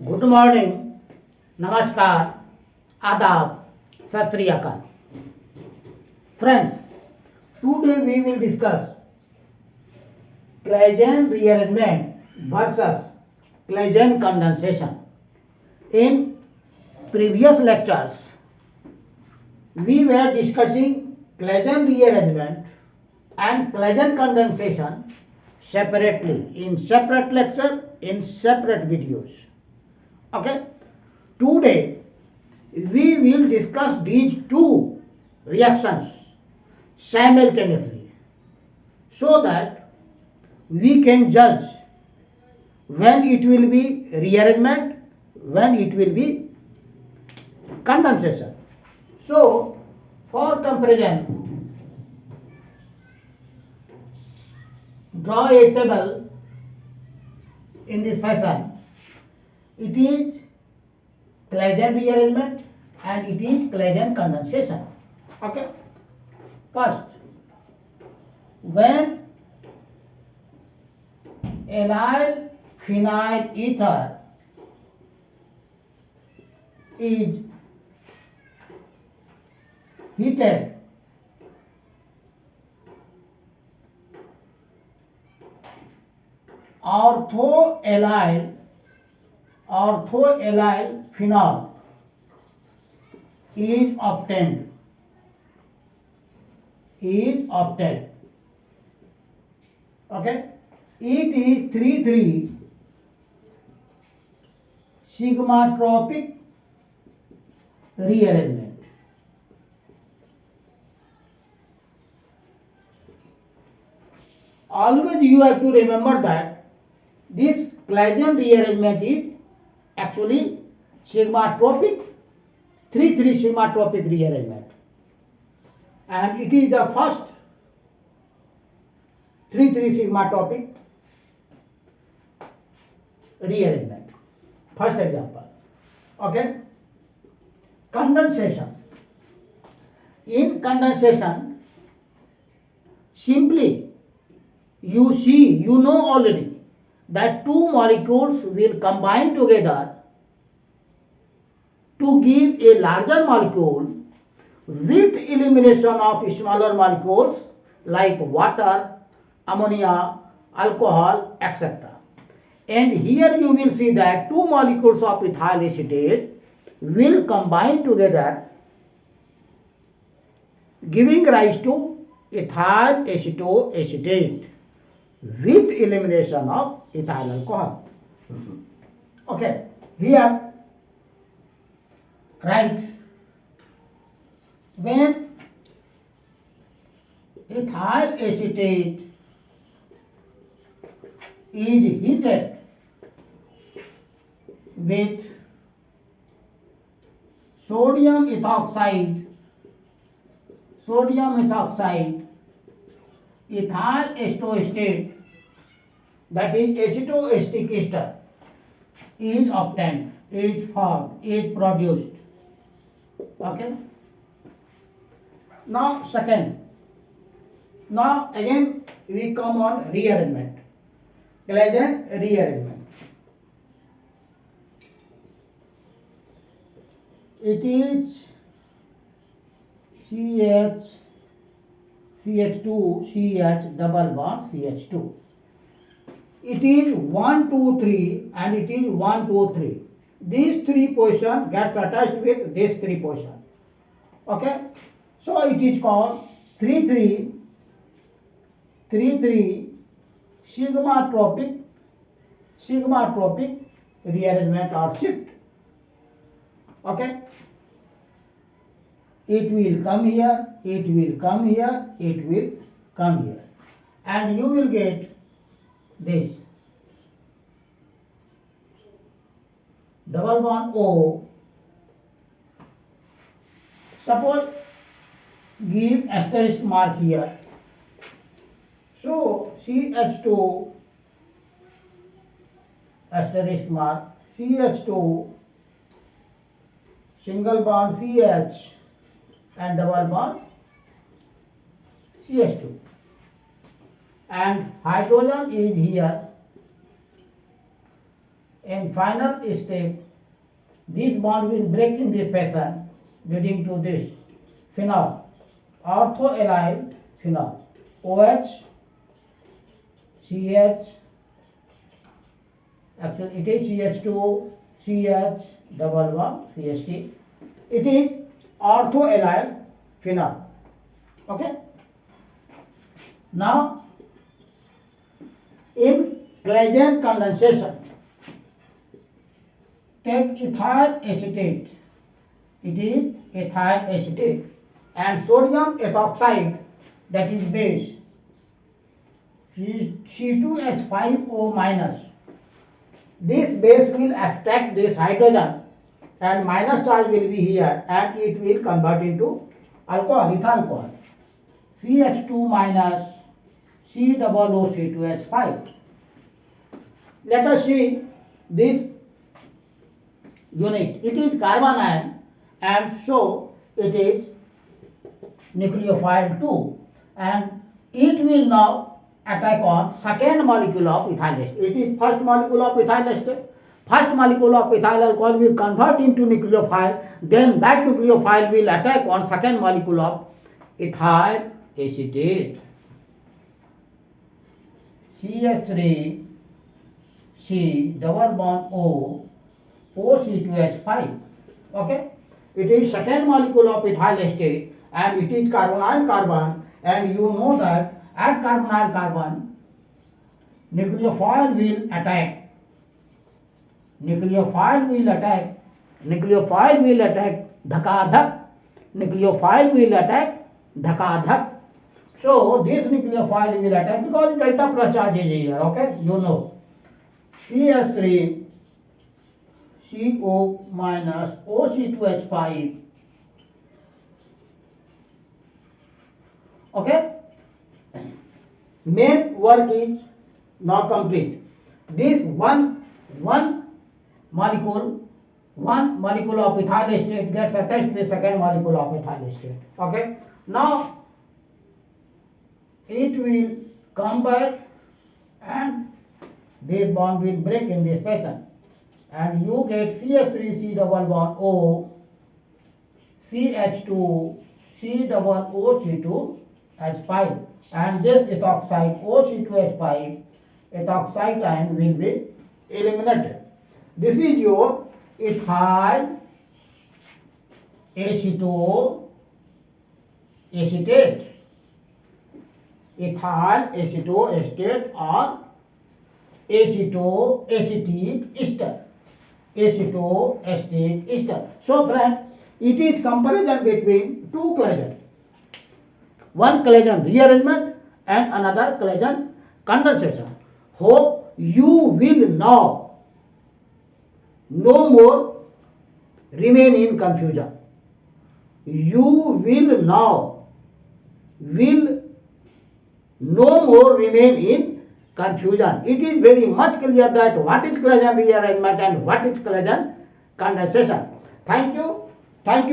Good morning, नमस्कार, आदाब, सत श्री अकाल. Friends, today we will discuss Claisen rearrangement versus Claisen condensation. In previous lectures, we were discussing Claisen rearrangement and Claisen condensation separately in separate lecture in separate videos. Okay, today we will discuss these two reactions simultaneously so that we can judge when it will be rearrangement, when it will be condensation. So for comparison, draw a table in this fashion. It is Claisen rearrangement and it is Claisen condensation. Okay. First, when allyl phenyl ether is heated, orthoallyl phenol is obtained. Okay, it is 3,3 sigmatropic rearrangement. Always you have to remember that this Claisen rearrangement is actually sigmatropic, 3,3 sigmatropic rearrangement, and it is the first 3,3 sigmatropic rearrangement. First example. Okay. Condensation. In condensation, simply you know already that two molecules will combine together to give a larger molecule with elimination of smaller molecules like water, ammonia, alcohol, etc. And here you will see that two molecules of ethyl acetate will combine together, giving rise to ethyl acetoacetate with elimination of ethyl alcohol. Okay, here write when ethyl acetate is heated with sodium ethoxide, ethyl acetoacetate, that is acetoacetic ester, is obtained, is formed, is produced. Okay. Now second. Now again we come on rearrangement. Claisen rearrangement. It is CH2, CH double bond CH2. It is 1, 2, 3 and it is 1, 2, 3. These three position gets attached with this three position. Okay. So it is called 3,3 sigmatropic rearrangement or shift. Okay. It will come here, it will come here, it will come here, and you will get this double bond O. Suppose give asterisk mark here. So CH2 asterisk mark, CH2 single bond CH and double bond CH2, and hydrogen is here In final step, this bond will break in this fashion, leading to this phenol, orthoallyl phenol, OH, CH, actually it is CH2, CH, double one, CH3. It is orthoallyl phenol. Okay. Now, in Claisen condensation, take ethyl acetate. It is ethyl acetate and sodium ethoxide, that is base, C2H5O minus. This base will abstract this hydrogen and minus charge will be here and it will convert into alcohol, ethyl alcohol. CH2 minus COOC2H5. Let us see this unit. It is carbon ion and so it is nucleophile 2 and it will now attack on second molecule of ethyl acetate. It is first molecule of ethyl acetate. First molecule of ethyl alcohol will convert into nucleophile, then that nucleophile will attack on second molecule of ethyl acetate. CH3 C double bond O OC2H5. Okay, it is second molecule of ethyl acetate and it is carbonyl carbon, and you know that at carbonyl carbon nucleophile will attack. Nucleophile will attack dhakadhak. Nucleophile will attack dhakadhak. So this nucleophile will attack because delta plus charge is here. Okay, you know. CH3 CO minus OC2H5. Okay. Main work is not complete. This one molecule of ethyl acetate gets attached with second molecule of ethyl acetate. Okay. Now it will come back and this bond will break in this fashion and you get CH3C double bond O CH2 C double OC2H5 and this ethoxide OC2H5 ethoxide ion will be eliminated. This is your ethyl acetoacetate. Ethyl acetoacetate or acetoacetic ester. Acetoacetic ester. So friends, it is comparison between two Claisen. One Claisen rearrangement and another Claisen condensation. Hope you will now no more remain in confusion. You will now no more remain in confusion. It is very much clear that what is Claisen rearrangement and what is Claisen condensation. Thank you very much.